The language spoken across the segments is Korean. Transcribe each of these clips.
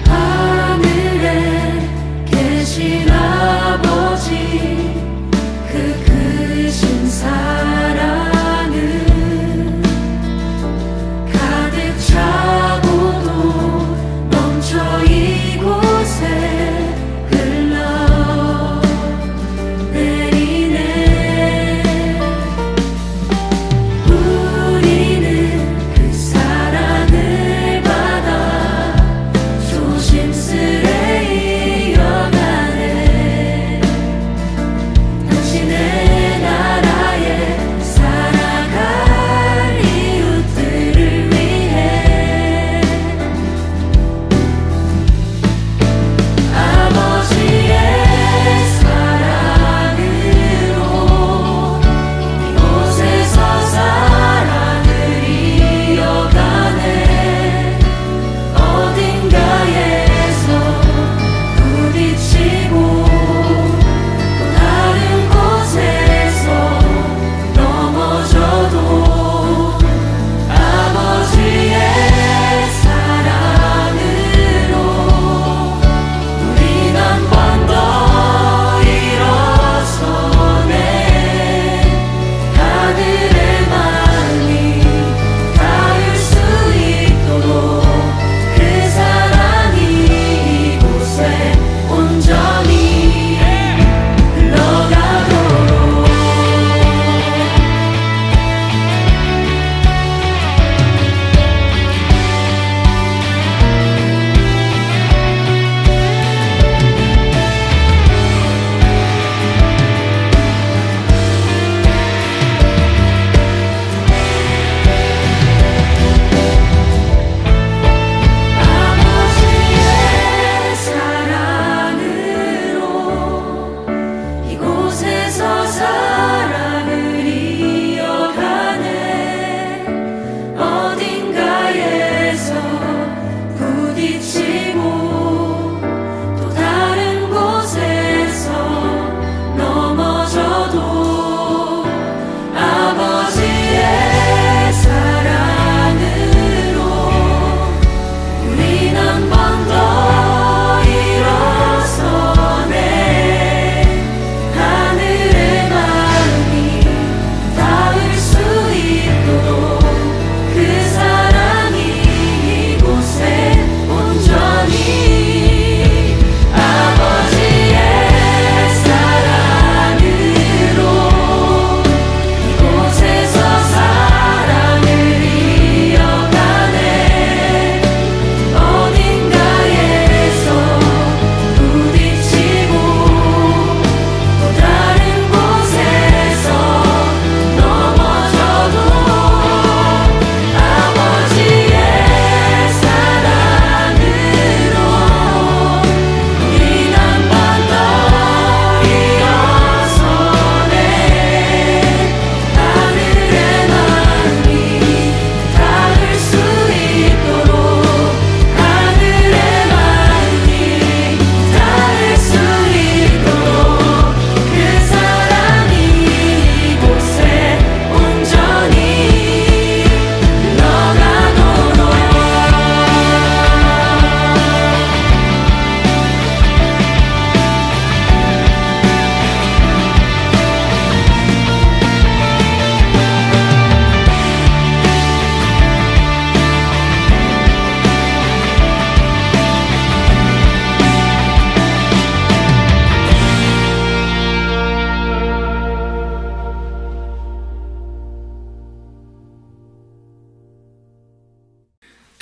하늘에 계신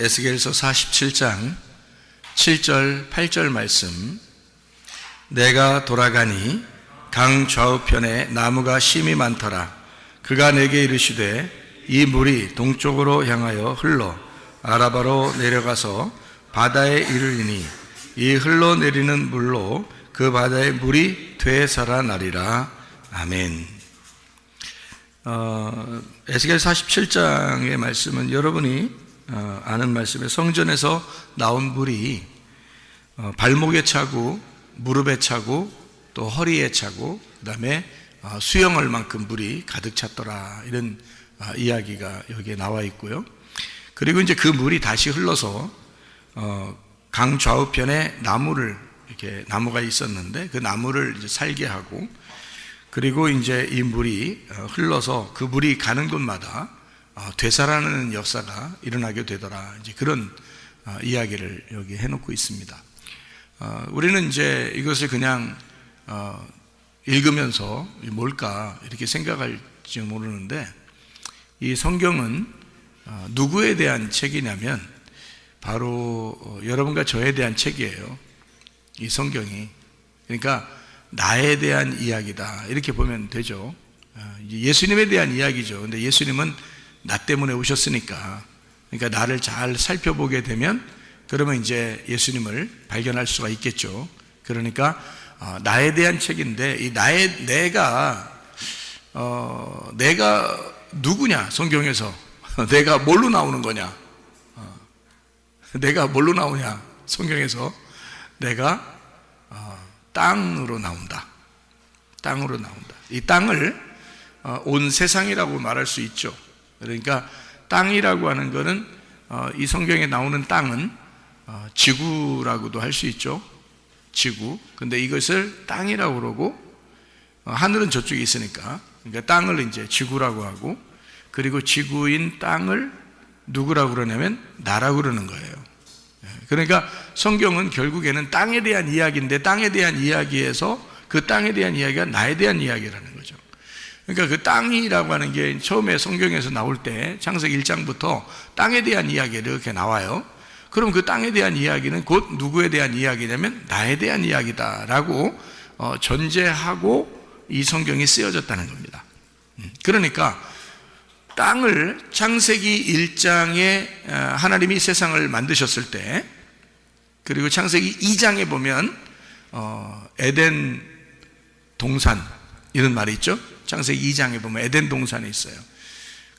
에스겔서 47장 7절 8절 말씀. 내가 돌아가니 강 좌우편에 나무가 심이 많더라. 그가 내게 이르시되 이 물이 동쪽으로 향하여 흘러 아라바로 내려가서 바다에 이르리니 이 흘러내리는 물로 그 바다의 물이 되살아나리라. 아멘. 에스겔 47장의 말씀은 여러분이 아는 말씀에 성전에서 나온 물이 발목에 차고 무릎에 차고 또 허리에 차고 그 다음에 수영할 만큼 물이 가득 찼더라, 이런 이야기가 여기에 나와 있고요. 그리고 이제 그 물이 다시 흘러서 강 좌우편에 이렇게 나무가 있었는데 그 나무를 이제 살게 하고, 그리고 이제 이 물이 흘러서 그 물이 가는 곳마다 되살아나는 역사가 일어나게 되더라, 이제 그런 이야기를 여기 해놓고 있습니다. 우리는 이제 이것을 그냥 읽으면서 뭘까 이렇게 생각할지 모르는데, 이 성경은 누구에 대한 책이냐면 바로 여러분과 저에 대한 책이에요, 이 성경이. 그러니까 나에 대한 이야기다, 이렇게 보면 되죠. 예수님에 대한 이야기죠. 근데 예수님은 나 때문에 오셨으니까, 그러니까 나를 잘 살펴보게 되면 그러면 이제 예수님을 발견할 수가 있겠죠. 그러니까 나에 대한 책인데, 이 내가 누구냐, 성경에서 내가 뭘로 나오는 거냐, 내가 뭘로 나오냐, 성경에서 내가 땅으로 나온다. 땅으로 나온다. 이 땅을 온 세상이라고 말할 수 있죠. 그러니까 땅이라고 하는 것은 이 성경에 나오는 땅은 지구라고도 할 수 있죠. 지구. 근데 이것을 땅이라고 그러고, 하늘은 저쪽에 있으니까, 그러니까 땅을 이제 지구라고 하고, 그리고 지구인 땅을 누구라고 그러냐면 나라고 그러는 거예요. 그러니까 성경은 결국에는 땅에 대한 이야기인데, 땅에 대한 이야기에서 그 땅에 대한 이야기가 나에 대한 이야기라는 거죠. 그러니까 그 땅이라고 하는 게 처음에 성경에서 나올 때 창세기 1장부터 땅에 대한 이야기가 이렇게 나와요. 그럼 그 땅에 대한 이야기는 곧 누구에 대한 이야기냐면 나에 대한 이야기다라고 전제하고 이 성경이 쓰여졌다는 겁니다. 그러니까 땅을 창세기 1장에 하나님이 세상을 만드셨을 때, 그리고 창세기 2장에 보면 에덴 동산, 이런 말이 있죠. 창세기 2장에 보면 에덴 동산이 있어요.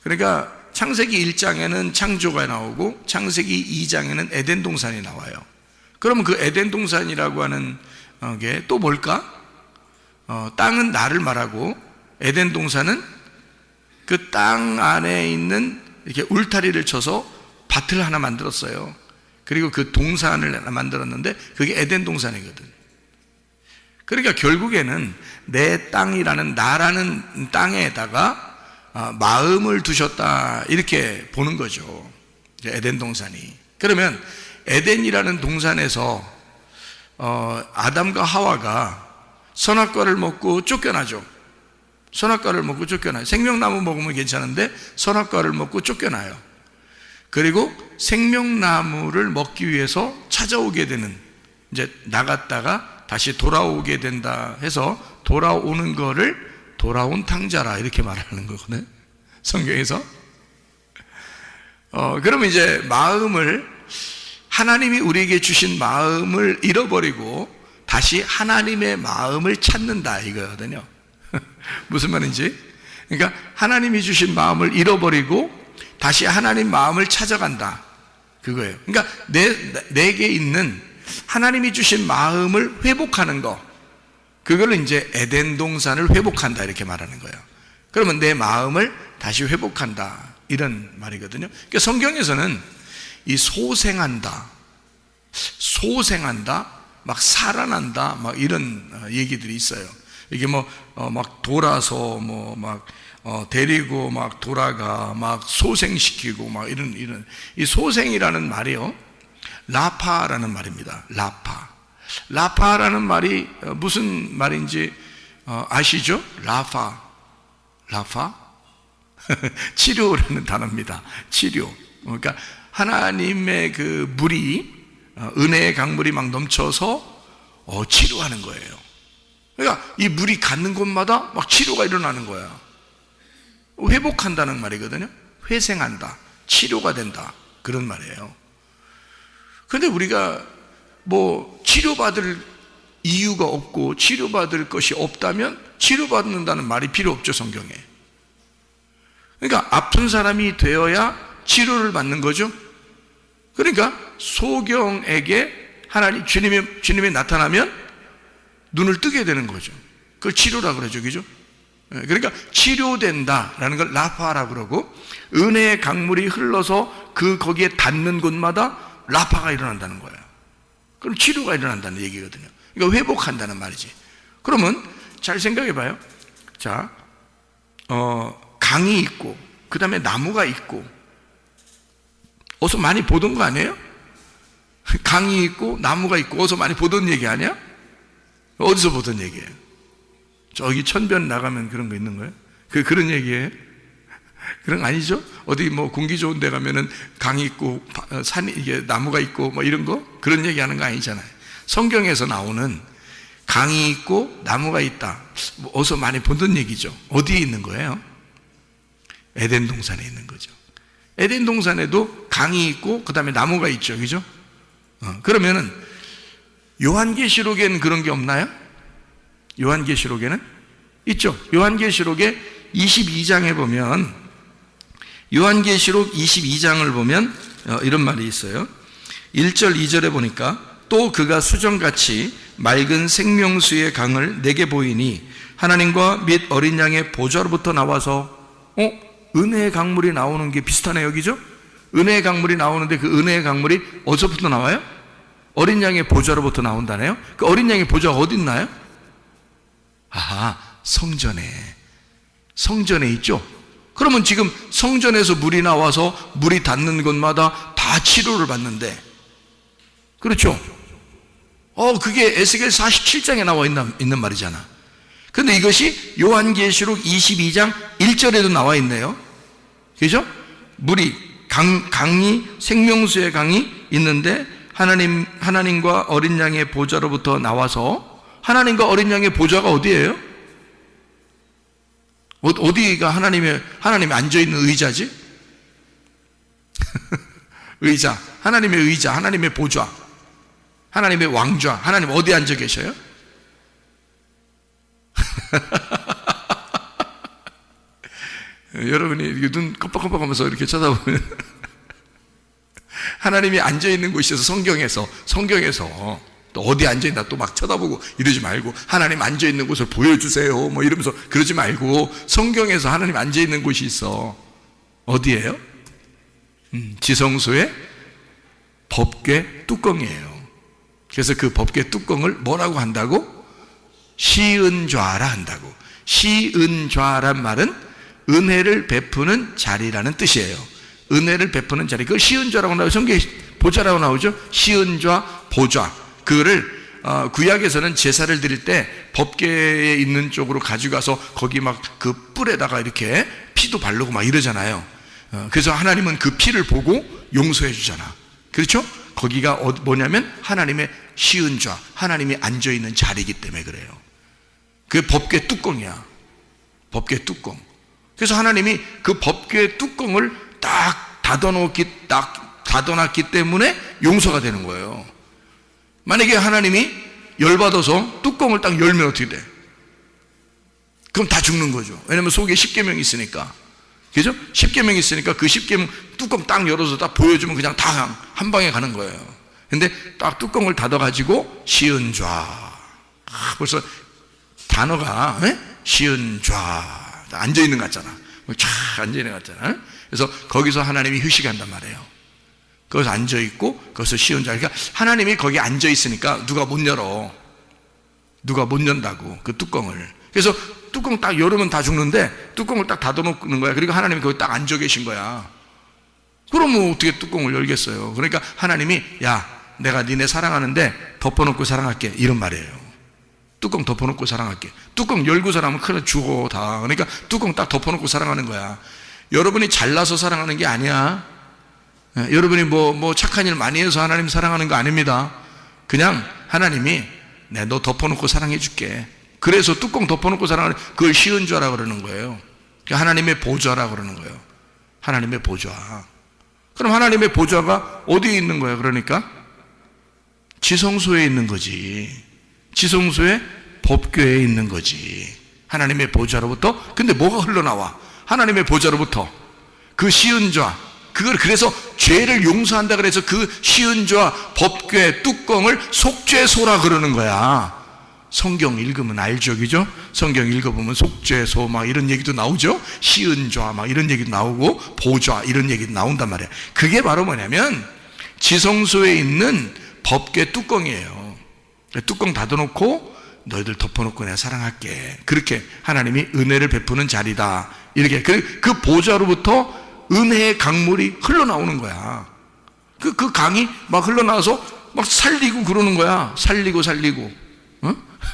그러니까 창세기 1장에는 창조가 나오고 창세기 2장에는 에덴 동산이 나와요. 그러면 그 에덴 동산이라고 하는 게 또 뭘까? 땅은 나를 말하고, 에덴 동산은 그 땅 안에 있는 이렇게 울타리를 쳐서 밭을 하나 만들었어요. 그리고 그 동산을 하나 만들었는데 그게 에덴 동산이거든. 그러니까 결국에는 내 땅이라는, 나라는 땅에다가 마음을 두셨다, 이렇게 보는 거죠, 에덴 동산이. 그러면 에덴이라는 동산에서 아담과 하와가 선악과를 먹고 쫓겨나죠. 선악과를 먹고 쫓겨나요. 생명나무 먹으면 괜찮은데 선악과를 먹고 쫓겨나요. 그리고 생명나무를 먹기 위해서 찾아오게 되는, 이제 나갔다가 다시 돌아오게 된다 해서 돌아오는 거를 돌아온 탕자라, 이렇게 말하는 거거든요, 성경에서. 그러면 이제 마음을, 하나님이 우리에게 주신 마음을 잃어버리고 다시 하나님의 마음을 찾는다, 이거거든요. 무슨 말인지. 그러니까 하나님이 주신 마음을 잃어버리고 다시 하나님 마음을 찾아간다, 그거예요. 그러니까 내게 있는 하나님이 주신 마음을 회복하는 거, 그걸 이제 에덴 동산을 회복한다, 이렇게 말하는 거예요. 그러면 내 마음을 다시 회복한다, 이런 말이거든요. 그러니까 성경에서는 이 소생한다, 막 살아난다, 막 이런 얘기들이 있어요. 이게 막 돌아서 데리고 막 돌아가, 막 소생시키고 막 이런 이 소생이라는 말이요, 라파라는 말입니다. 라파라는 말이 무슨 말인지 아시죠? 라파 치료라는 단어입니다. 치료. 그러니까 하나님의 그 물이 은혜의 강물이 막 넘쳐서 치료하는 거예요. 그러니까 이 물이 닿는 곳마다 막 치료가 일어나는 거야. 회복한다는 말이거든요. 회생한다, 치료가 된다, 그런 말이에요. 그런데 우리가 뭐 치료받을 이유가 없고 치료받을 것이 없다면 치료받는다는 말이 필요 없죠, 성경에. 그러니까 아픈 사람이 되어야 치료를 받는 거죠. 그러니까 소경에게 하나님 주님이 나타나면 눈을 뜨게 되는 거죠. 그걸 치료라 그러죠, 그죠? 그러니까 치료된다라는 걸 라파라고 그러고, 은혜의 강물이 흘러서 거기에 닿는 곳마다 라파가 일어난다는 거예요. 그럼 치료가 일어난다는 얘기거든요. 그러니까 회복한다는 말이지. 그러면 잘 생각해 봐요. 자, 강이 있고 그 다음에 나무가 있고, 어서 많이 보던 거 아니에요? 강이 있고 나무가 있고 어서 많이 보던 얘기 아니야? 어디서 보던 얘기예요? 저기 천변 나가면 그런 거 있는 거예요? 그런 얘기예요? 그런 거 아니죠? 어디 뭐 공기 좋은 데 가면은 강이 있고 이게 나무가 있고 뭐 이런 거? 그런 얘기 하는 거 아니잖아요. 성경에서 나오는 강이 있고 나무가 있다, 뭐 어서 많이 보던 얘기죠. 어디에 있는 거예요? 에덴 동산에 있는 거죠. 에덴 동산에도 강이 있고 그 다음에 나무가 있죠, 그죠? 그러면은 요한계시록에는 그런 게 없나요? 요한계시록에는 있죠. 요한계시록의 22장에 보면, 요한계시록 22장을 보면 이런 말이 있어요. 1절 2절에 보니까, 또 그가 수정같이 맑은 생명수의 강을 내게 보이니 하나님과 및 어린 양의 보좌로부터 나와서, 은혜의 강물이 나오는 게 비슷하네요, 그죠? 은혜의 강물이 나오는데 그 은혜의 강물이 어디서부터 나와요? 어린 양의 보좌로부터 나온다네요. 그 어린 양의 보좌가 어디 있나요? 아하, 성전에 있죠. 그러면 지금 성전에서 물이 나와서 물이 닿는 곳마다 다 치료를 받는데, 그렇죠? 그게 에스겔 47장에 나와 있는 말이잖아. 근데 이것이 요한계시록 22장 1절에도 나와 있네요. 그죠? 물이 강이, 생명수의 강이 있는데 하나님과 어린 양의 보좌로부터 나와서, 하나님과 어린 양의 보좌가 어디예요? 어디가 하나님이 앉아있는 의자지? 의자, 하나님의 의자, 하나님의 보좌, 하나님의 왕좌, 하나님 어디 앉아 계셔요? 여러분이 눈 깜빡깜빡하면서 이렇게 쳐다보면 하나님이 앉아있는 곳에서 성경에서 또 어디 앉아있나 또 막 쳐다보고 이러지 말고, 하나님 앉아있는 곳을 보여주세요 뭐 이러면서 그러지 말고, 성경에서 하나님 앉아있는 곳이 있어. 어디예요? 지성소의 법궤 뚜껑이에요. 그래서 그 법궤 뚜껑을 뭐라고 한다고? 시은좌라 한다고. 시은좌란 말은 은혜를 베푸는 자리라는 뜻이에요. 은혜를 베푸는 자리, 그걸 시은좌라고 나오죠. 성경에 보좌라고 나오죠. 시은좌, 보좌. 그거를 구약에서는 제사를 드릴 때 법궤에 있는 쪽으로 가져가서 거기 막 그 뿔에다가 이렇게 피도 바르고 막 이러잖아요. 그래서 하나님은 그 피를 보고 용서해 주잖아. 그렇죠? 거기가 뭐냐면 하나님의 시은좌, 하나님이 앉아있는 자리이기 때문에 그래요. 그게 법궤 뚜껑이야. 법궤 뚜껑. 그래서 하나님이 그 법궤 뚜껑을 딱 닫아놨기 때문에 용서가 되는 거예요. 만약에 하나님이 열받아서 뚜껑을 딱 열면 어떻게 돼? 그럼 다 죽는 거죠. 왜냐면 속에 십계명이 있으니까. 그죠? 십계명이 있으니까 그 십계명 뚜껑 딱 열어서 딱 보여주면 그냥 다 한 방에 가는 거예요. 근데 딱 뚜껑을 닫아가지고 시은좌. 벌써 단어가 시은좌 앉아있는 것 같잖아. 쫙 앉아있는 것 같잖아. 그래서 거기서 하나님이 휴식한단 말이에요. 거기서 앉아있고 거기서 시은좌. 그러니까 하나님이 거기 앉아있으니까 누가 못 열어. 누가 못 연다고 그 뚜껑을. 그래서 뚜껑 딱 열으면 다 죽는데 뚜껑을 딱 닫아놓는 거야. 그러니까 하나님이 거기 딱 앉아 계신 거야. 그러면 어떻게 뚜껑을 열겠어요? 그러니까 하나님이, 야, 내가 니네 사랑하는데 덮어놓고 사랑할게, 이런 말이에요. 뚜껑 덮어놓고 사랑할게. 뚜껑 열고 사랑하면 큰일 죽어 다. 그러니까 뚜껑 딱 덮어놓고 사랑하는 거야. 여러분이 잘나서 사랑하는 게 아니야. 여러분이 뭐 착한 일 많이 해서 하나님 사랑하는 거 아닙니다. 그냥 하나님이 너 덮어놓고 사랑해 줄게. 그래서 뚜껑 덮어놓고 사랑하는, 그걸 쉬운 죄라 그러는 거예요. 하나님의 보좌라 그러는 거예요. 하나님의 보좌. 그럼 하나님의 보좌가 어디에 있는 거예요? 그러니까 지성소에 있는 거지. 지성소에 법궤에 있는 거지. 하나님의 보좌로부터. 근데 뭐가 흘러나와? 하나님의 보좌로부터 그 쉬운 죄, 그걸 그래서 죄를 용서한다 그래서 그 쉬운 죄 법궤 뚜껑을 속죄소라 그러는 거야. 성경 읽으면 알죠, 그죠? 성경 읽어보면 속죄소 막 이런 얘기도 나오죠. 쉬운 죄 막 이런 얘기도 나오고 보좌 이런 얘기도 나온단 말이야. 그게 바로 뭐냐면 지성소에 있는 법궤 뚜껑이에요. 뚜껑 닫아놓고 너희들 덮어놓고 내가 사랑할게. 그렇게 하나님이 은혜를 베푸는 자리다. 이렇게 그 보좌로부터 은혜의 강물이 흘러나오는 거야. 그 강이 막 흘러나와서 막 살리고 그러는 거야. 살리고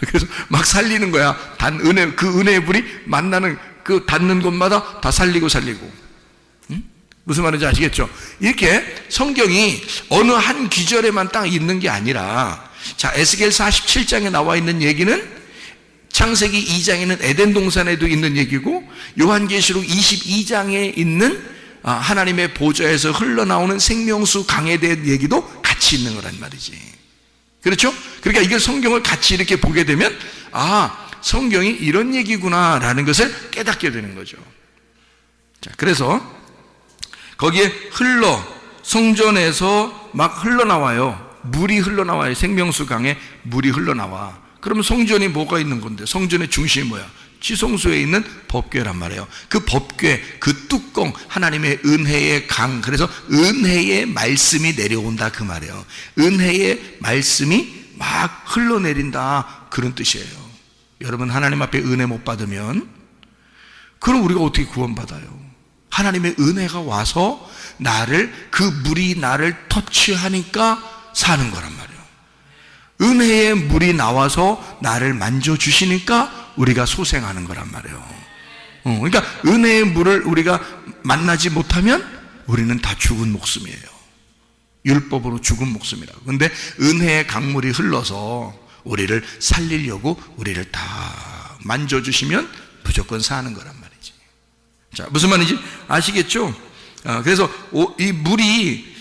그래서 막 살리는 거야. 그 은혜의 불이 만나는 그 닿는 곳마다 다 살리고. 무슨 말인지 아시겠죠? 이렇게 성경이 어느 한 귀절에만 딱 있는 게 아니라, 자, 에스겔 47장에 나와 있는 얘기는 창세기 2장에는 에덴 동산에도 있는 얘기고, 요한계시록 22장에 있는 하나님의 보좌에서 흘러나오는 생명수 강에 대한 얘기도 같이 있는 거란 말이지. 그렇죠? 그러니까 이걸 성경을 같이 이렇게 보게 되면 성경이 이런 얘기구나 라는 것을 깨닫게 되는 거죠. 자, 그래서 거기에 성전에서 막 흘러나와요. 물이 흘러나와요. 생명수 강에 물이 흘러나와. 그러면 성전이 뭐가 있는 건데? 성전의 중심이 뭐야? 지성소에 있는 법궤란 말이에요. 그 법궤, 그 뚜껑, 하나님의 은혜의 강. 그래서 은혜의 말씀이 내려온다 그 말이에요. 은혜의 말씀이 막 흘러내린다 그런 뜻이에요. 여러분, 하나님 앞에 은혜 못 받으면 그럼 우리가 어떻게 구원받아요? 하나님의 은혜가 와서 그 물이 나를 터치하니까 사는 거란 말이에요. 은혜의 물이 나와서 나를 만져주시니까 우리가 소생하는 거란 말이에요. 그러니까 은혜의 물을 우리가 만나지 못하면 우리는 다 죽은 목숨이에요. 율법으로 죽은 목숨이라고. 근데 은혜의 강물이 흘러서 우리를 살리려고 우리를 다 만져주시면 무조건 사는 거란 말이지. 자, 무슨 말인지 아시겠죠? 그래서 이 물이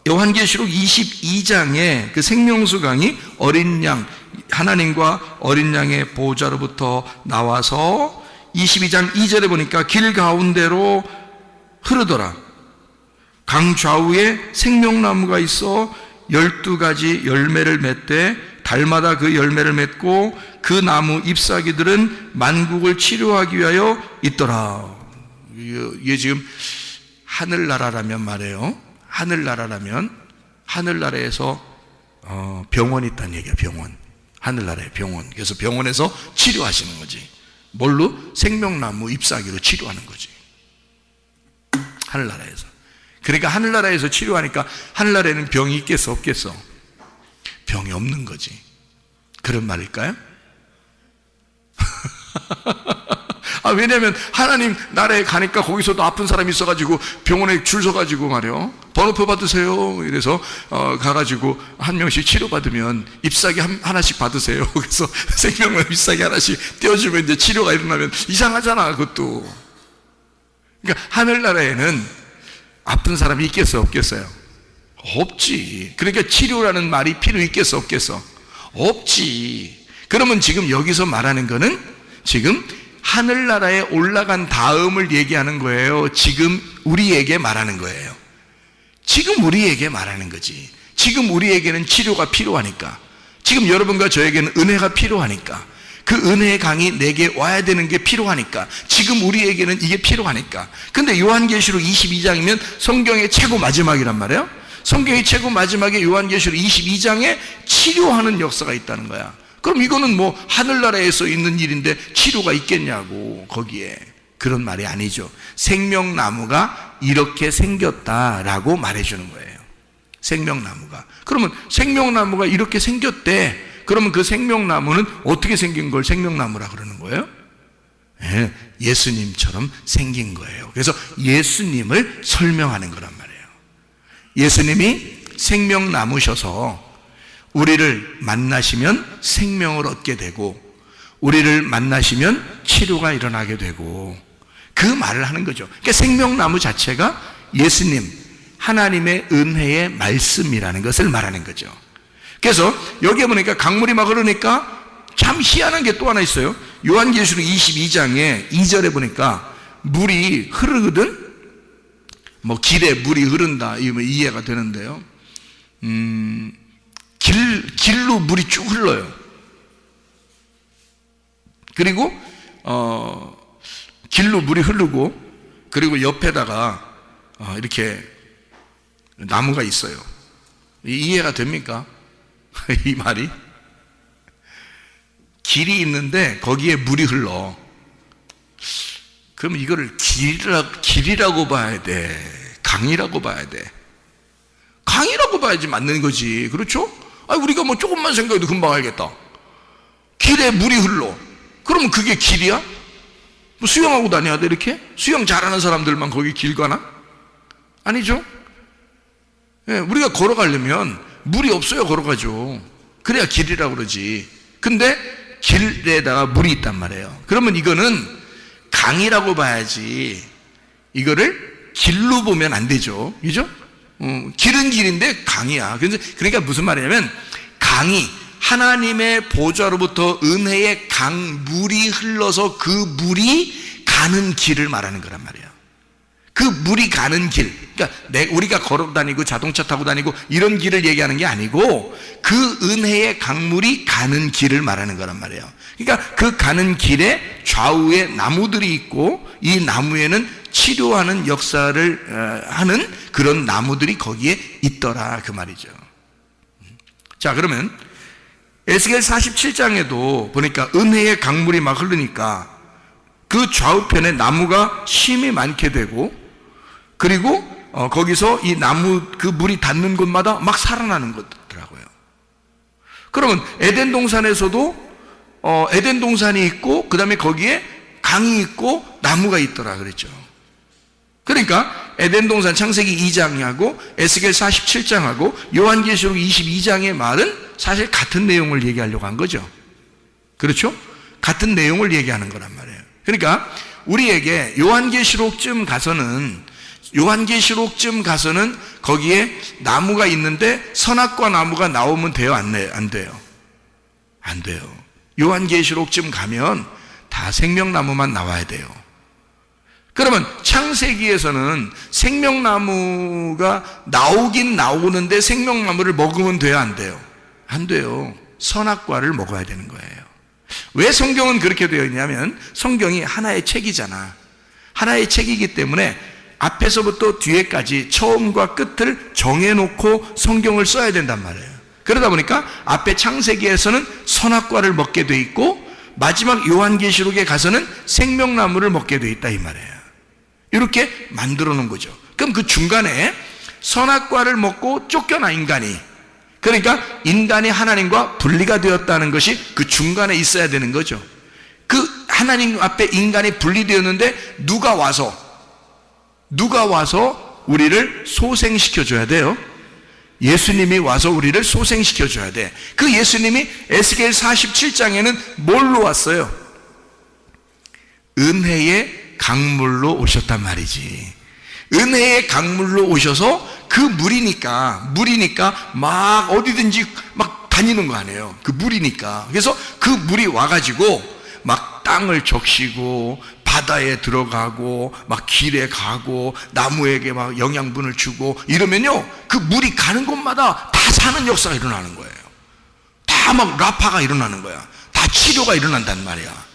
요한계시록 22장에 그 생명수 강이 어린 양, 하나님과 어린 양의 보좌로부터 나와서 22장 2절에 보니까 길 가운데로 흐르더라. 강 좌우에 생명나무가 있어 12가지 열매를 맺되 달마다 그 열매를 맺고 그 나무 잎사귀들은 만국을 치료하기 위하여 있더라. 이게 지금 하늘나라라면 말이에요. 하늘나라에서 병원이 있다는 얘기야. 병원. 하늘나라의 병원. 그래서 병원에서 치료하시는 거지. 뭘로? 생명나무 잎사귀로 치료하는 거지. 하늘나라에서. 그러니까 하늘나라에서 치료하니까 하늘나라에는 병이 있겠어 없겠어? 병이 없는 거지. 그런 말일까요? 왜냐하면 하나님 나라에 가니까 거기서도 아픈 사람이 있어가지고 병원에 줄 서가지고 말이요, 번호표 받으세요. 이래서 가가지고 한 명씩 치료받으면 잎사귀 하나씩 받으세요. 그래서 생명나무 잎사귀 하나씩 떼어주면 이제 치료가 일어나면 이상하잖아 그것도. 그러니까 하늘나라에는 아픈 사람이 있겠어 없겠어요? 없지. 그러니까 치료라는 말이 필요 있겠어 없겠어? 없지. 그러면 지금 여기서 말하는 거는 지금 하늘나라에 올라간 다음을 얘기하는 거예요. 지금 우리에게 말하는 거예요. 지금 우리에게 말하는 거지. 지금 우리에게는 치료가 필요하니까, 지금 여러분과 저에게는 은혜가 필요하니까, 그 은혜의 강이 내게 와야 되는 게 필요하니까, 지금 우리에게는 이게 필요하니까. 근데 요한계시록 22장이면 성경의 최고 마지막이란 말이에요. 성경의 최고 마지막에 요한계시록 22장에 치료하는 역사가 있다는 거야. 그럼 이거는 뭐 하늘나라에서 있는 일인데 치료가 있겠냐고. 거기에 그런 말이 아니죠. 생명나무가 이렇게 생겼다라고 말해주는 거예요. 생명나무가. 그러면 생명나무가 이렇게 생겼대. 그러면 그 생명나무는 어떻게 생긴 걸 생명나무라 그러는 거예요? 예수님처럼 생긴 거예요. 그래서 예수님을 설명하는 거란 말이에요. 예수님이 생명나무셔서 우리를 만나시면 생명을 얻게 되고, 우리를 만나시면 치료가 일어나게 되고, 그 말을 하는 거죠. 그러니까 생명나무 자체가 예수님, 하나님의 은혜의 말씀이라는 것을 말하는 거죠. 그래서 여기에 보니까 강물이 막 흐르니까 참 희한한 게 또 하나 있어요. 요한계시록 22장에 2절에 보니까 물이 흐르거든. 뭐 길에 물이 흐른다, 이거 이해가 되는데요. 길로 물이 쭉 흘러요. 그리고 길로 물이 흐르고, 그리고 옆에다가 이렇게 나무가 있어요. 이해가 됩니까? 이 말이? 길이 있는데 거기에 물이 흘러. 그럼 이거를 길이라고 봐야 돼? 강이라고 봐야 돼? 강이라고 봐야지 맞는 거지. 그렇죠? 우리가 뭐 조금만 생각해도 금방 알겠다. 길에 물이 흘러. 그러면 그게 길이야? 뭐 수영하고 다녀야 돼, 이렇게? 수영 잘하는 사람들만 거기 길 가나? 아니죠? 우리가 걸어가려면 물이 없어야 걸어가죠. 그래야 길이라고 그러지. 근데 길에다가 물이 있단 말이에요. 그러면 이거는 강이라고 봐야지, 이거를 길로 보면 안 되죠. 그죠? 길은 길인데 강이야. 그러니까 무슨 말이냐면, 강이 하나님의 보좌로부터 은혜의 강물이 흘러서 그 물이 가는 길을 말하는 거란 말이에요. 그 물이 가는 길, 그러니까 우리가 걸어 다니고 자동차 타고 다니고 이런 길을 얘기하는 게 아니고, 그 은혜의 강물이 가는 길을 말하는 거란 말이에요. 그러니까 그 가는 길에 좌우에 나무들이 있고, 이 나무에는 치료하는 역사를 하는 그런 나무들이 거기에 있더라, 그 말이죠. 자, 그러면 에스겔 47장에도 보니까 은혜의 강물이 막 흐르니까 그 좌우편에 나무가 심이 많게 되고, 그리고 거기서 이 나무 그 물이 닿는 곳마다 막 살아나는 거더라고요. 그러면 에덴 동산에서도 에덴 동산이 있고, 그 다음에 거기에 강이 있고 나무가 있더라 그랬죠. 그러니까 에덴 동산 창세기 2장하고 에스겔 47장하고 요한계시록 22장의 말은 사실 같은 내용을 얘기하려고 한 거죠. 그렇죠? 같은 내용을 얘기하는 거란 말이에요. 그러니까 우리에게 요한계시록쯤 가서는 거기에 나무가 있는데 선악과 나무가 나오면 돼요? 안 돼요? 안 돼요. 요한계시록쯤 가면 다 생명나무만 나와야 돼요. 그러면 창세기에서는 생명나무가 나오긴 나오는데 생명나무를 먹으면 돼요? 안 돼요? 안 돼요. 선악과를 먹어야 되는 거예요. 왜 성경은 그렇게 되어 있냐면, 성경이 하나의 책이잖아. 하나의 책이기 때문에 앞에서부터 뒤에까지 처음과 끝을 정해놓고 성경을 써야 된단 말이에요. 그러다 보니까 앞에 창세기에서는 선악과를 먹게 돼 있고, 마지막 요한계시록에 가서는 생명나무를 먹게 돼 있다, 이 말이에요. 이렇게 만들어 놓은 거죠. 그럼 그 중간에 선악과를 먹고 쫓겨나 인간이, 그러니까 인간이 하나님과 분리가 되었다는 것이 그 중간에 있어야 되는 거죠. 그 하나님 앞에 인간이 분리되었는데 누가 와서 우리를 소생시켜 줘야 돼요. 예수님이 와서 우리를 소생시켜 줘야 돼. 그 예수님이 에스겔 47장에는 뭘로 왔어요? 은혜의 강물로 오셨단 말이지. 은혜의 강물로 오셔서 그 물이니까 막 어디든지 막 다니는 거 아니에요. 그 물이니까. 그래서 그 물이 와가지고 막 땅을 적시고 바다에 들어가고 막 길에 가고 나무에게 막 영양분을 주고 이러면요, 그 물이 가는 곳마다 다 사는 역사가 일어나는 거예요. 다 막 라파가 일어나는 거야. 다 치료가 일어난단 말이야.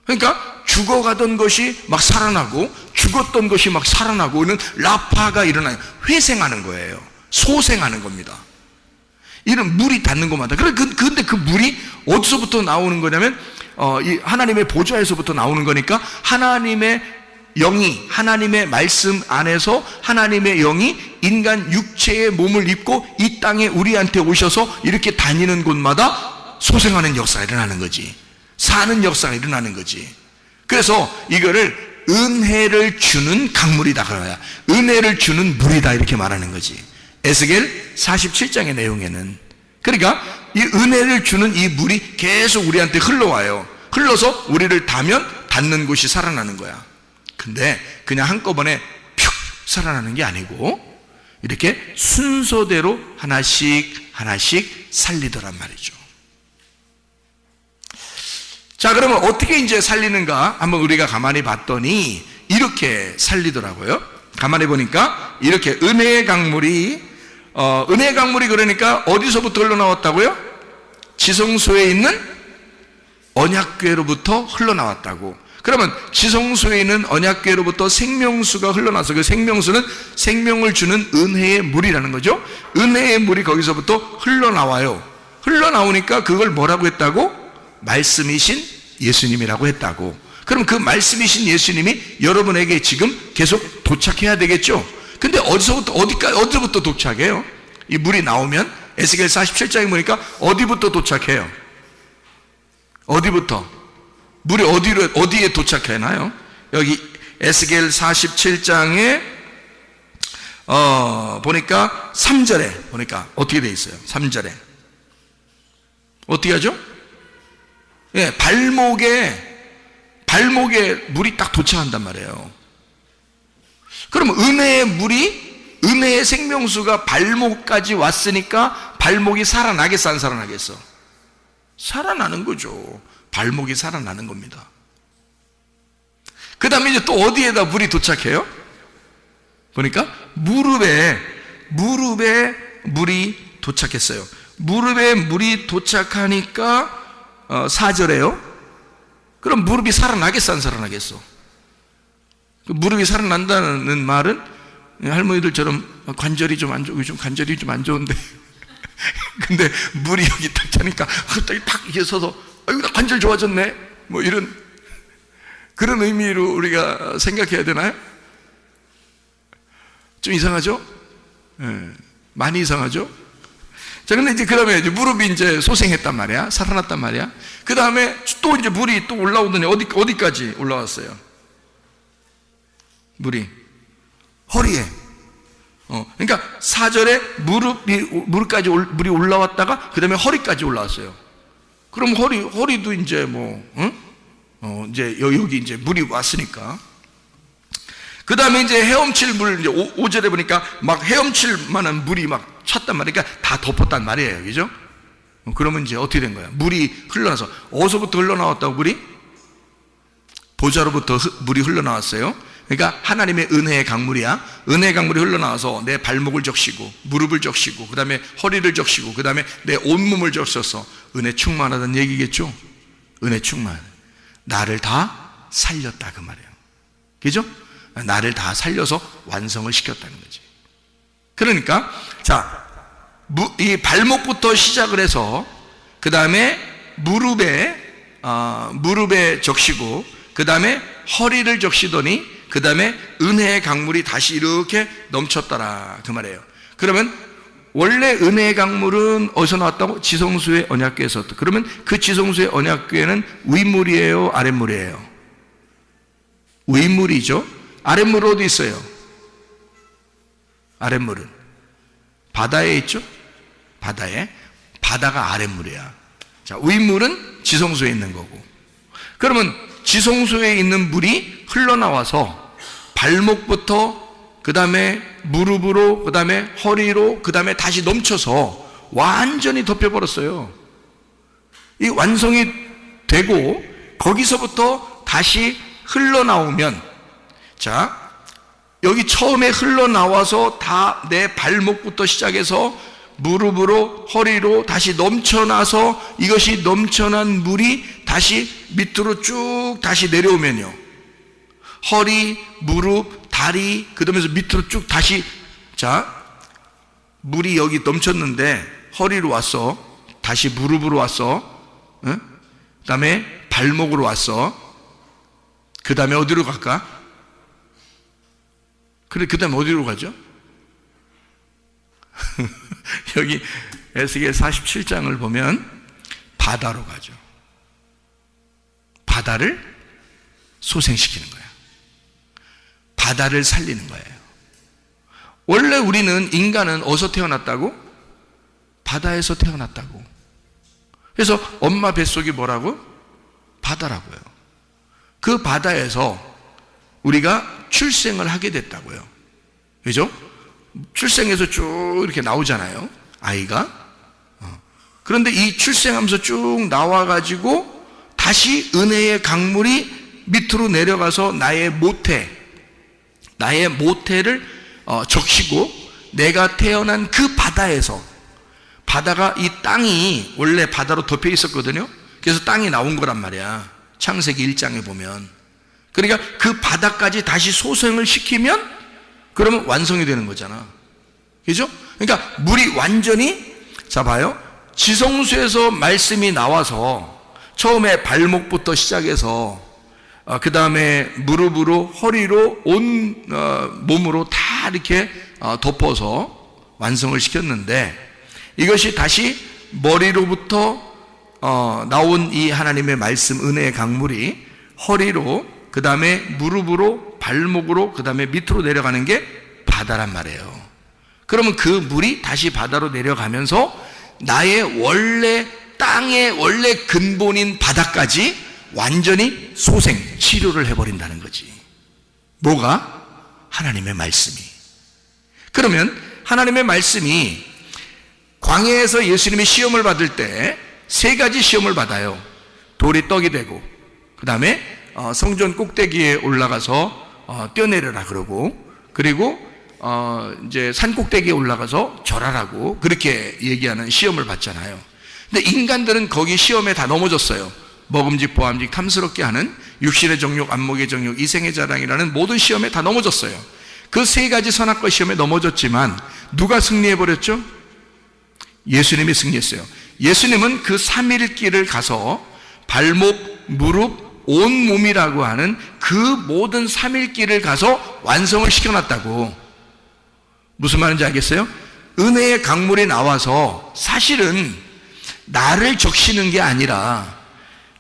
그러니까 죽어가던 것이 막 살아나고 죽었던 것이 막 살아나고 이런 라파가 일어나요. 회생하는 거예요. 소생하는 겁니다. 이런 물이 닿는 곳마다. 그런데 그 물이 어디서부터 나오는 거냐면 이 하나님의 보좌에서부터 나오는 거니까, 하나님의 영이, 하나님의 말씀 안에서 하나님의 영이 인간 육체의 몸을 입고 이 땅에 우리한테 오셔서 이렇게 다니는 곳마다 소생하는 역사가 일어나는 거지. 사는 역사가 일어나는 거지. 그래서 이거를 은혜를 주는 강물이다 그래야, 은혜를 주는 물이다 이렇게 말하는 거지. 에스겔 47장의 내용에는. 그러니까 이 은혜를 주는 이 물이 계속 우리한테 흘러와요. 흘러서 우리를 닿는 곳이 살아나는 거야. 근데 그냥 한꺼번에 푹 살아나는 게 아니고 이렇게 순서대로 하나씩 하나씩 살리더란 말이죠. 자, 그러면 어떻게 이제 살리는가 한번 우리가 가만히 봤더니 이렇게 살리더라고요. 가만히 보니까 이렇게 은혜의 강물이 그러니까 어디서부터 흘러나왔다고요? 지성소에 있는 언약궤로부터 흘러나왔다고. 그러면 지성소에 있는 언약궤로부터 생명수가 흘러나서 그 생명수는 생명을 주는 은혜의 물이라는 거죠. 은혜의 물이 거기서부터 흘러나와요. 흘러나오니까 그걸 뭐라고 했다고? 말씀이신 예수님이라고 했다고. 그럼 그 말씀이신 예수님이 여러분에게 지금 계속 도착해야 되겠죠. 근데 어디부터 도착해요? 이 물이 나오면 에스겔 47장에 보니까 어디부터 도착해요? 어디부터? 물이 어디에 도착하나요? 여기 에스겔 47장에 보니까 3절에 보니까 어떻게 돼 있어요? 3절에 어떻게 하죠? 예, 발목에 물이 딱 도착한단 말이에요. 그럼 은혜의 생명수가 발목까지 왔으니까 발목이 살아나겠어, 안 살아나겠어? 살아나는 거죠. 발목이 살아나는 겁니다. 그 다음에 이제 또 어디에다 물이 도착해요? 보니까 무릎에 물이 도착했어요. 무릎에 물이 도착하니까 4절에요. 그럼 무릎이 살아나겠어, 안 살아나겠어? 무릎이 살아난다는 말은 할머니들처럼 관절이 좀 안 좋고 요즘 관절이 좀 안 좋은데 근데 물이 여기 딱 차니까 갑자기 탁 이렇게 서서 나 관절 좋아졌네 뭐 이런 그런 의미로 우리가 생각해야 되나요? 좀 이상하죠? 네, 많이 이상하죠? 자, 근데 이제 그다음에 이제 무릎이 이제 소생했단 말이야, 살아났단 말이야. 그 다음에 또 이제 물이 또 올라오더니 어디까지 올라왔어요? 물이 허리에. 그러니까 4절에 무릎까지 물이 올라왔다가 그 다음에 허리까지 올라왔어요. 그럼 허리도 이제 이제 여기 이제 물이 왔으니까. 그 다음에 이제 헤엄칠 물, 이제 5절에 보니까 막 헤엄칠 만한 물이 막 찼단 말이니까 다 덮었단 말이에요. 그죠? 그러면 이제 어떻게 된 거야? 물이 흘러나서, 어디서부터 흘러나왔다고 물이? 보좌로부터 물이 흘러나왔어요. 그러니까 하나님의 은혜의 강물이야. 은혜의 강물이 흘러나와서 내 발목을 적시고, 무릎을 적시고, 그 다음에 허리를 적시고, 그 다음에 내 온몸을 적셔서 은혜 충만하다는 얘기겠죠? 은혜 충만. 나를 다 살렸다 그 말이에요. 그죠? 나를 다 살려서 완성을 시켰다는 거지. 그러니까 자, 이 발목부터 시작을 해서 그 다음에 무릎에 적시고 그 다음에 허리를 적시더니 그 다음에 은혜의 강물이 다시 이렇게 넘쳤더라 그 말이에요. 그러면 원래 은혜의 강물은 어디서 나왔다고? 지성소의 언약궤에서. 그러면 그 지성소의 언약궤는 윗물이에요, 아랫물이에요? 윗물이죠. 아랫물 어디 있어요? 아랫물은 바다에 있죠? 바다가 아랫물이야. 자, 윗물은 지성소에 있는 거고. 그러면 지성소에 있는 물이 흘러나와서 발목부터 그 다음에 무릎으로 그 다음에 허리로 그 다음에 다시 넘쳐서 완전히 덮여버렸어요. 이 완성이 되고 거기서부터 다시 흘러나오면, 자, 여기 처음에 흘러나와서 다 내 발목부터 시작해서 무릎으로 허리로 다시 넘쳐나서 이것이 넘쳐난 물이 다시 밑으로 쭉 다시 내려오면요, 허리, 무릎, 다리, 그러면서 밑으로 쭉 다시, 자, 물이 여기 넘쳤는데 허리로 왔어, 다시 무릎으로 왔어, 그 다음에 발목으로 왔어, 그 다음에 어디로 갈까? 그래, 그 다음에 어디로 가죠? 여기 에스겔 47장을 보면 바다로 가죠. 바다를 소생시키는 거예요. 바다를 살리는 거예요. 원래 우리는, 인간은 어디서 태어났다고? 바다에서 태어났다고. 그래서 엄마 뱃속이 뭐라고? 바다라고요. 그 바다에서 우리가 출생을 하게 됐다고요. 그죠? 출생해서 쭉 이렇게 나오잖아요, 아이가. 그런데 이 출생하면서 쭉 나와가지고 다시 은혜의 강물이 밑으로 내려가서 나의 모태를 적시고, 내가 태어난 그 바다에서, 바다가, 이 땅이 원래 바다로 덮여 있었거든요. 그래서 땅이 나온 거란 말이야, 창세기 1장에 보면. 그러니까 그 바다까지 다시 소생을 시키면 그러면 완성이 되는 거잖아. 그죠? 그러니까 물이 완전히, 자 봐요, 지성소에서 말씀이 나와서 처음에 발목부터 시작해서 그 다음에 무릎으로, 허리로, 온 몸으로 다 이렇게 덮어서 완성을 시켰는데, 이것이 다시 머리로부터 나온 이 하나님의 말씀, 은혜의 강물이 허리로, 그 다음에 무릎으로, 발목으로, 그 다음에 밑으로 내려가는 게 바다란 말이에요. 그러면 그 물이 다시 바다로 내려가면서 나의 원래, 땅의 원래 근본인 바다까지 완전히 소생, 치료를 해버린다는 거지. 뭐가? 하나님의 말씀이. 그러면 하나님의 말씀이, 광야에서 예수님이 시험을 받을 때 세 가지 시험을 받아요. 돌이 떡이 되고, 그 다음에 성전 꼭대기에 올라가서 뛰어내려라 그러고, 그리고 이제 산 꼭대기에 올라가서 절하라고 그렇게 얘기하는 시험을 받잖아요. 근데 인간들은 거기 시험에 다 넘어졌어요. 먹음직 보암직 탐스럽게 하는 육신의 정욕, 안목의 정욕, 이생의 자랑이라는 모든 시험에 다 넘어졌어요. 그 세 가지 선악과 시험에 넘어졌지만 누가 승리해버렸죠? 예수님이 승리했어요. 예수님은 그 3일 길을 가서 발목, 무릎, 온몸이라고 하는 그 모든 3일 길을 가서 완성을 시켜놨다고. 무슨 말인지 알겠어요? 은혜의 강물이 나와서 사실은 나를 적시는 게 아니라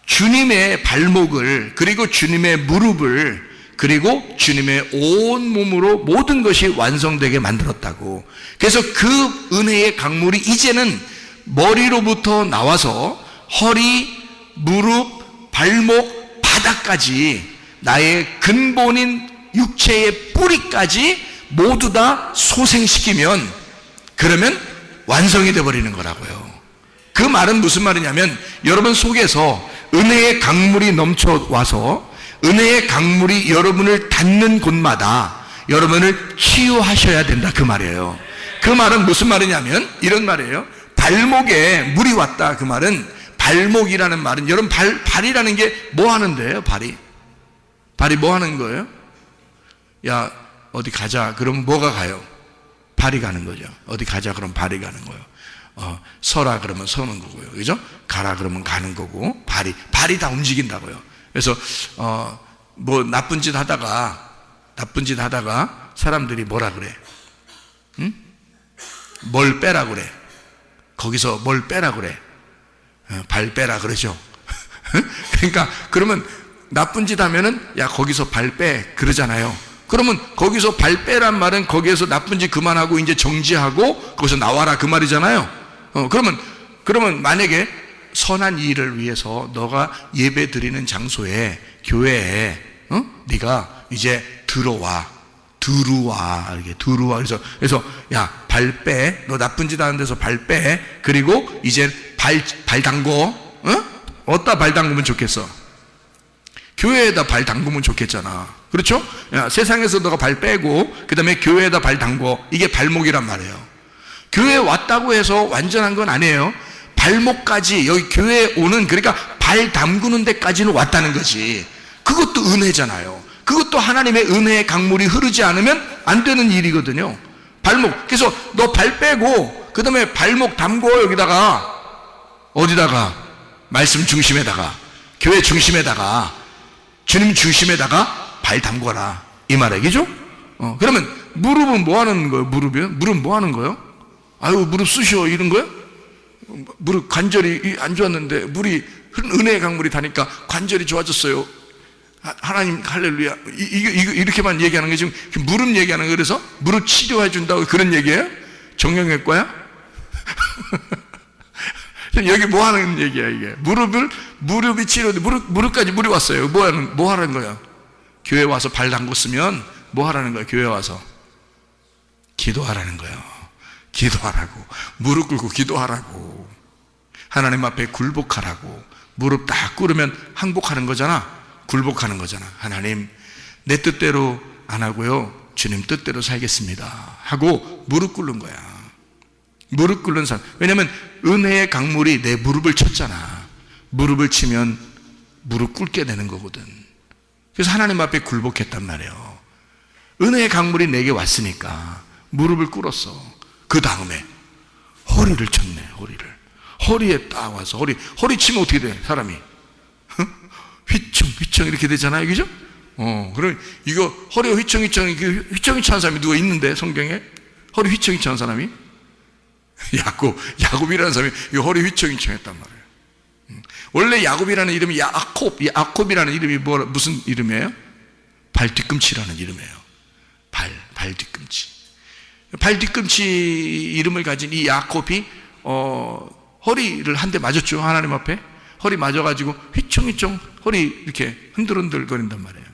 주님의 발목을, 그리고 주님의 무릎을, 그리고 주님의 온 몸으로 모든 것이 완성되게 만들었다고. 그래서 그 은혜의 강물이 이제는 머리로부터 나와서 허리, 무릎, 발목, 바닥까지, 나의 근본인 육체의 뿌리까지 모두 다 소생시키면, 그러면 완성이 되어버리는 거라고요. 그 말은 무슨 말이냐면, 여러분 속에서 은혜의 강물이 넘쳐와서 은혜의 강물이 여러분을 닿는 곳마다 여러분을 치유하셔야 된다, 그 말이에요. 그 말은 무슨 말이냐면 이런 말이에요. 발목에 물이 왔다, 그 말은, 발목이라는 말은, 여러분 발이라는 게 뭐 하는데요? 발이 뭐 하는 거예요? 야, 어디 가자 그러면 뭐가 가요? 발이 가는 거죠. 어디 가자 그러면 발이 가는 거예요. 서라 그러면 서는 거고요, 그죠? 가라 그러면 가는 거고, 발이 다 움직인다고요. 그래서 뭐 나쁜 짓 하다가 사람들이 뭐라 그래? 응? 뭘 빼라 그래? 거기서 뭘 빼라 그래? 발 빼라 그러죠. 그러니까 그러면 나쁜 짓 하면은 야 거기서 발 빼 그러잖아요. 그러면 거기서 발 빼란 말은 거기에서 나쁜 짓 그만하고 이제 정지하고 거기서 나와라 그 말이잖아요. 그러면 만약에 선한 일을 위해서 너가 예배 드리는 장소에, 교회에 네가 이제 들어와 이렇게 들어와. 그래서 야, 발 빼. 너 나쁜 짓 하는 데서 발 빼. 그리고 이제 발 담궈. 어디다 발 담그면 좋겠어? 교회에다 발 담그면 좋겠잖아. 그렇죠? 야, 세상에서 너가 발 빼고 그 다음에 교회에다 발 담궈. 이게 발목이란 말이에요. 교회에 왔다고 해서 완전한 건 아니에요. 발목까지, 여기 교회에 오는, 그러니까 발 담그는 데까지는 왔다는 거지. 그것도 은혜잖아요. 그것도 하나님의 은혜의 강물이 흐르지 않으면 안 되는 일이거든요. 발목. 그래서 너 발 빼고 그 다음에 발목 담궈. 여기다가 어디다가? 말씀 중심에다가, 교회 중심에다가, 주님 중심에다가 발 담궈라, 이 말이죠. 그러면 무릎은 뭐 하는 거예요? 무릎 뭐 하는 거예요? 아유, 무릎 쑤셔 이런 거예요? 무릎 관절이 안 좋았는데 물이, 은혜의 강물이 다니까 관절이 좋아졌어요. 하나님 할렐루야 이거 이렇게만 얘기하는 게 지금 무릎 얘기하는 거. 그래서 무릎 치료해 준다고 그런 얘기예요? 정형외과야? 여기 뭐 하는 얘기야 이게? 무릎이 치료돼. 무릎까지 물이 왔어요. 뭐 하는 거야? 교회 와서 발 담궜으면 뭐 하라는 거야? 교회 와서 기도하라는 거예요. 기도하라고. 무릎 꿇고 기도하라고. 하나님 앞에 굴복하라고. 무릎 딱 꿇으면 항복하는 거잖아. 굴복하는 거잖아. 하나님, 내 뜻대로 안 하고요, 주님 뜻대로 살겠습니다 하고 무릎 꿇는 거야. 무릎 꿇는 사람. 왜냐면 은혜의 강물이 내 무릎을 쳤잖아. 무릎을 치면 무릎 꿇게 되는 거거든. 그래서 하나님 앞에 굴복했단 말이에요. 은혜의 강물이 내게 왔으니까 무릎을 꿇었어. 그 다음에 허리를 쳤네. 허리에 딱 와서 허리 치면 어떻게 돼? 사람이 휘청 이렇게 되잖아요, 그죠? 그럼 이거 허리가 휘청이 찬 사람이 누가 있는데 성경에 허리 휘청이 찬 사람이 야곱이라는 사람이 이 허리 휘청이 찬했단 말이에요. 원래 야곱이라는 이름이 야콥이라는 이름이 무슨 이름이에요? 발 뒤꿈치라는 이름이에요. 발 뒤꿈치. 발 뒤꿈치 이름을 가진 이 야콥이 허리를 한 대 맞았죠. 하나님 앞에 허리 맞아가지고 휘청휘청 허리 이렇게 흔들흔들 거린단 말이에요.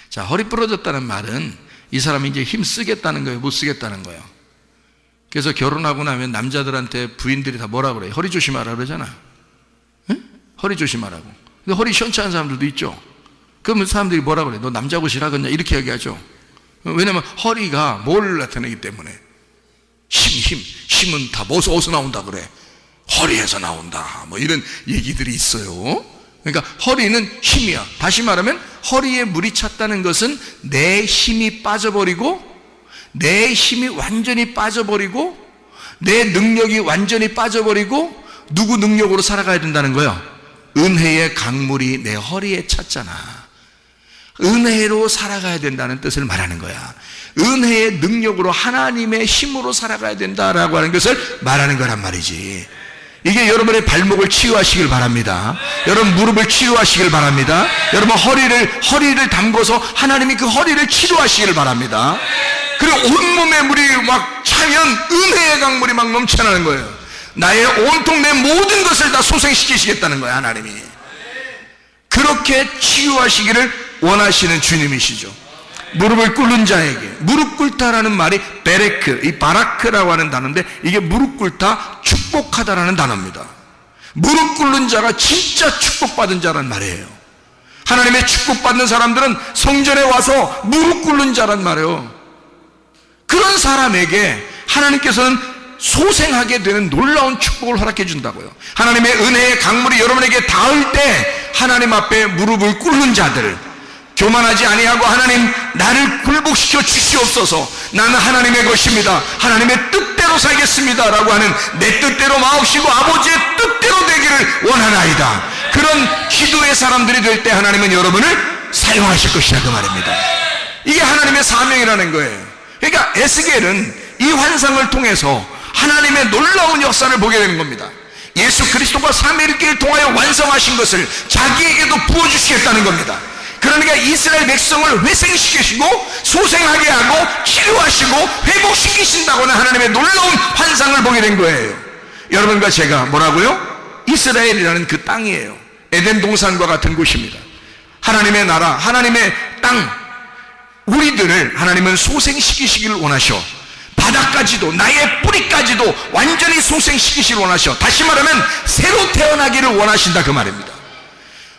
자, 허리 부러졌다는 말은 이 사람이 이제 힘 쓰겠다는 거예요, 못 쓰겠다는 거예요. 그래서 결혼하고 나면 남자들한테 부인들이 다 뭐라 그래요? 허리 조심하라 그러잖아. 응? 허리 조심하라고. 근데 허리 시원찮은 사람들도 있죠. 그러면 사람들이 뭐라 그래? 너 남자 옷이라 그러냐? 이렇게 얘기하죠. 왜냐면 허리가 뭘 나타내기 때문에. 힘은 다 어디서 나온다 그래? 허리에서 나온다. 뭐 이런 얘기들이 있어요. 그러니까 허리는 힘이야. 다시 말하면 허리에 물이 찼다는 것은 내 힘이 빠져버리고, 내 힘이 완전히 빠져버리고, 내 능력이 완전히 빠져버리고, 누구 능력으로 살아가야 된다는 거예요? 은혜의 강물이 내 허리에 찼잖아. 은혜로 살아가야 된다는 뜻을 말하는 거야. 은혜의 능력으로, 하나님의 힘으로 살아가야 된다라고 하는 것을 말하는 거란 말이지. 이게 여러분의 발목을 치유하시길 바랍니다. 여러분 무릎을 치유하시길 바랍니다. 여러분 허리를 담궈서 하나님이 그 허리를 치료하시길 바랍니다. 그리고 온몸에 물이 막 차면 은혜의 강물이 막 넘쳐나는 거예요. 나의 온통 내 모든 것을 다 소생시키시겠다는 거예요, 하나님이. 그렇게 치유하시기를 원하시는 주님이시죠. 무릎을 꿇는 자에게, 무릎 꿇다라는 말이 베레크, 이 바라크라고 하는 단어인데, 이게 무릎 꿇다, 축복하다라는 단어입니다. 무릎 꿇는 자가 진짜 축복받은 자란 말이에요. 하나님의 축복받는 사람들은 성전에 와서 무릎 꿇는 자란 말이에요. 그런 사람에게 하나님께서는 소생하게 되는 놀라운 축복을 허락해 준다고요. 하나님의 은혜의 강물이 여러분에게 닿을 때 하나님 앞에 무릎을 꿇는 자들, 교만하지 아니하고 하나님 나를 굴복시켜 주시옵소서, 나는 하나님의 것입니다, 하나님의 뜻대로 살겠습니다 라고 하는, 내 뜻대로 마옵시고 아버지의 뜻대로 되기를 원하나이다, 그런 기도의 사람들이 될 때 하나님은 여러분을 사용하실 것이다, 그 말입니다. 이게 하나님의 사명이라는 거예요. 그러니까 에스겔은 이 환상을 통해서 하나님의 놀라운 역사를 보게 되는 겁니다. 예수 그리스도가 삼위일체를 통하여 완성하신 것을 자기에게도 부어주시겠다는 겁니다. 그러니까 이스라엘 백성을 회생시키시고 소생하게 하고 치료하시고 회복시키신다고는 하나님의 놀라운 환상을 보게 된 거예요. 여러분과 제가 뭐라고요? 이스라엘이라는 그 땅이에요. 에덴 동산과 같은 곳입니다. 하나님의 나라, 하나님의 땅, 우리들을 하나님은 소생시키시기를 원하셔. 바닥까지도, 나의 뿌리까지도 완전히 소생시키시기를 원하셔. 다시 말하면 새로 태어나기를 원하신다, 그 말입니다.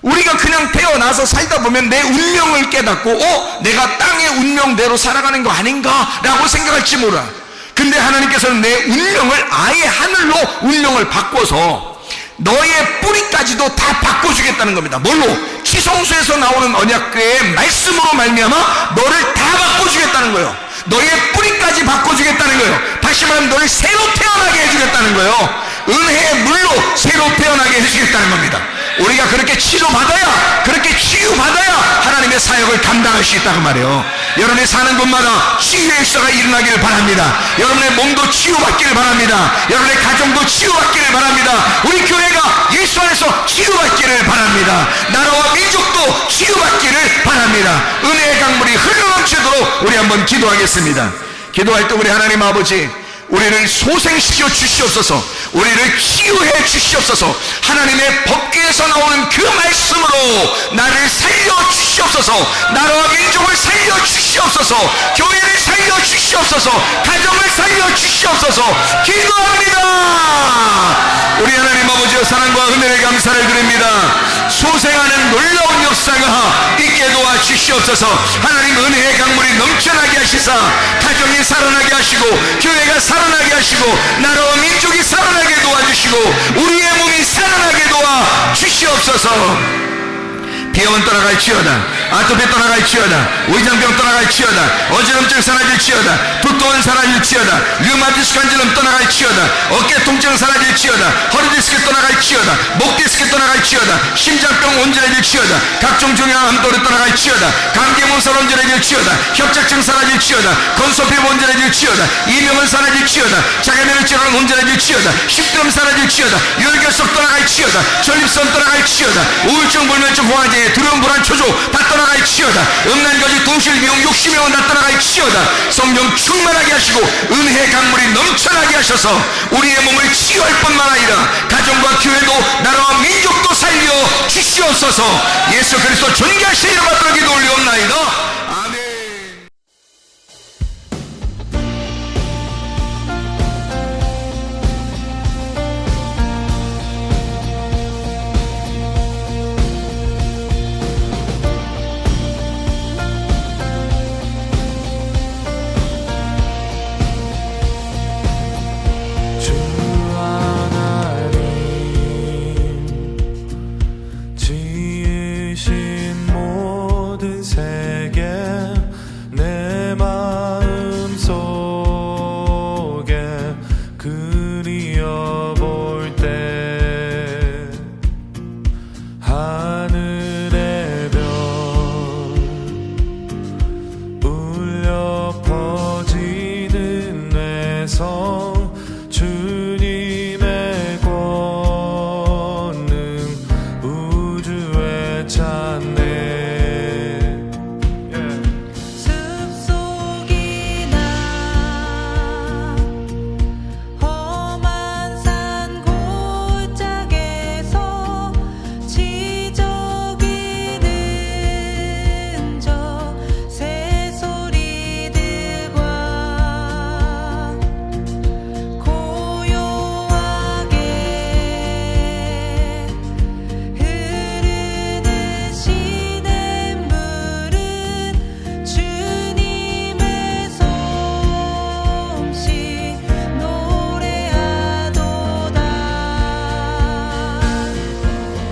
우리가 그냥 태어나서 살다 보면 내 운명을 깨닫고 내가 땅의 운명대로 살아가는 거 아닌가 라고 생각할지 몰라. 근데 하나님께서는 내 운명을 아예 하늘로 운명을 바꿔서 너의 뿌리까지도 다 바꿔주겠다는 겁니다. 뭘로? 지성소에서 나오는 언약궤의 말씀으로 말미암아 너를 다 바꿔주겠다는 거예요. 너의 뿌리까지 바꿔주겠다는 거예요. 다시 말하면 너를 새로 태어나게 해주겠다는 거예요. 은혜의 물로 새로 태어나게 해주겠다는 겁니다. 우리가 그렇게 치료받아야, 그렇게 치유받아야 하나님의 사역을 감당할 수 있다고 말이에요. 여러분이 사는 곳마다 치유의 역사가 일어나기를 바랍니다. 여러분의 몸도 치유받기를 바랍니다. 여러분의 가정도 치유받기를 바랍니다. 우리 교회가 예수 안에서 치유받기를 바랍니다. 나라와 민족도 치유받기를 바랍니다. 은혜의 강물이 흘러넘치도록 우리 한번 기도하겠습니다. 기도할 때 우리 하나님 아버지, 우리를 소생시켜 주시옵소서, 우리를 치유해 주시옵소서, 하나님의 법궤에서 나오는 그 말씀으로 나를 살려 주시옵소서, 나라와 민족을 살려 주시옵소서, 교회를 살려 주시옵소서, 가정을 살려 주시옵소서. 기도합니다. 우리 하나님 아버지의 사랑과 은혜를 감사를 드립니다. 소생하는 놀라운 역사가 있게 도와 주시옵소서. 하나님 은혜의 강물이 넘쳐나게 하시사 가정이 살아나게 하시고, 교회가 살아나게 하시고, 나라와 민족이 살아나게 도와주시고, 우리의 몸이 살아나게 도와 주시옵소서. 비염은 떠나갈지어다, 아토피 떠나갈지어다, 위장병 떠나갈지어다, 어지럼증 사라질지어다, 두통은 사라질지어다, 류마티스 관절염 떠나갈지어다, 어깨 통증 사라질지어다, 허리디스크 떠나갈지어다, 목디스크 떠나갈지어다, 심장병 온전해질지어다, 각종 중요한 암도를 떠나갈지어다, 감기몸살 온전해질지어다, 협착증 사라질지어다, 건소피 온전해질지어다, 이명은 사라질지어다, 자가면을 질환 온전해질지어다, 식도염 사라질지어다, 혈결석 떠나갈지어다, 전립선 떠나갈지어다, 우울증 불면증 공황장애 두려움 불안 초조 다 떠나갈지어다, 음란거지 동실 미용 욕심명은 다 떠나갈지어다. 성령 충만하게 하시고 은혜의 강물이 넘쳐나게 하셔서 우리의 몸을 치유할 뿐만 아니라 가정과 교회도 나라와 민족도 살려 주시옵소서. 예수 그리스도 존귀하신 이름 받들어 기도 올리옵나이다. 아멘.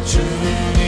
주님